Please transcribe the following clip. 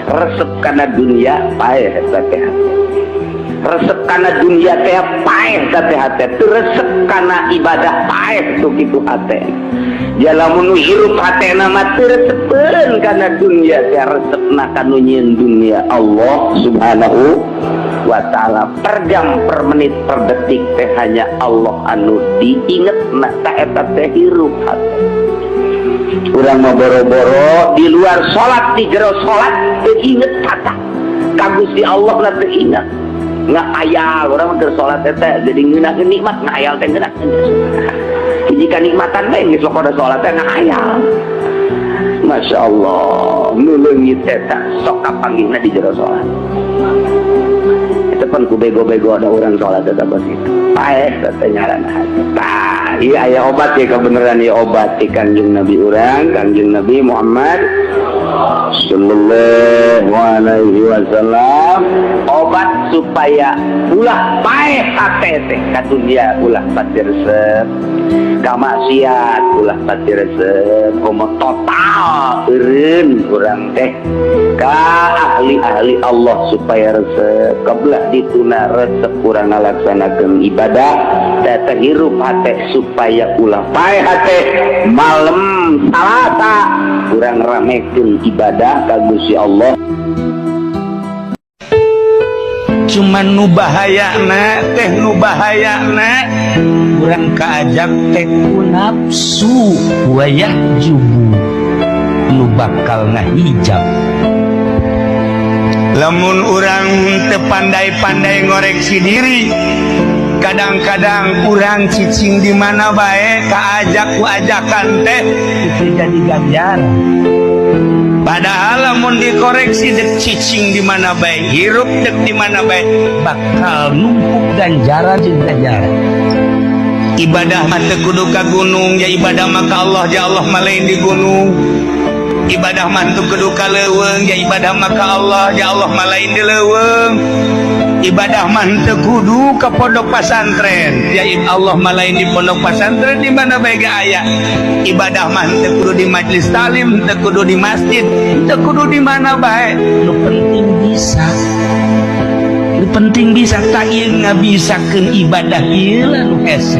resep kana dunia paeh eta teh resep kana dunia teh paeh teh hate teu resep kana ibadah paeh tuh kitu hate jalamun hirup hatena mah teu resepeun kana dunia teh resepna kanu nyieun dunia Allah subhanahu wa ta'ala. Per jam, per menit, per detik teh hanya Allah anu diingetna ta eta teh hirup hate. Urang mau boro-boro di luar sholat, di jero sholat teu inget kata ka Gusti Allah lah teu inget ngayal urang keur sholat teh jadi ngeunakeun nikmat ngayal teh ngeunakeun hiji kanikmatan bae geus lokoda sholat teh ngayal. Masya Allah nu leungit eta sok kapanggihna di jero sholat tepan ku bego-bego ada orang sholat eta basitu paeh teh ngaranna hati. Tah ieu aya obat ya kebenaran ieu obat ti Kangjeng Nabi urang Kangjeng Nabi Muhammad sallallahu alaihi wasallam obat supaya ulah paeh hate teh ka dunia ulah pati resep ka maksiat ulah pati resep komo total eureun urang teh ka ahli-ahli Allah supaya resep kabelah dituna resep urang ngalaksanakeun ibadah teh hirup hate supaya ulah paeh hate malam Salasa urang ramekeun ibadah ka Gusti Allah. Cuman nu bahayana teh nu bahayana urang kaajak teh ku nafsu wayah jubu nu bakal ngahijab. Lamun urang teu pandai-pandai ngoreksi diri kadang-kadang urang cicing di mana bae kaajak ku ajakan teh itu jadi ganjaran. Padahal lamun dikoreksi dek cicing di mana bae hirup dek di mana bae bakal numpuk ganjaran jeung ganjaran. Ibadah mah teu kudu ka gunung ya ibadah mah ka Allah ya Allah mah lain di gunung. Ibadah mah teu kudu ka leuweung ya ibadah mah ka Allah ya Allah mah lain di leuweung. Ibadah mah teu kudu ka pondok pesantren ya Allah mah lain di pondok pesantren di mana bae ge aya. Ibadah mah teu kudu di majelis talim teu kudu di masjid teu kudu di mana bae nu penting bisa nu penting bisa ta ieu ngabisakeun ibadah ieu nu hese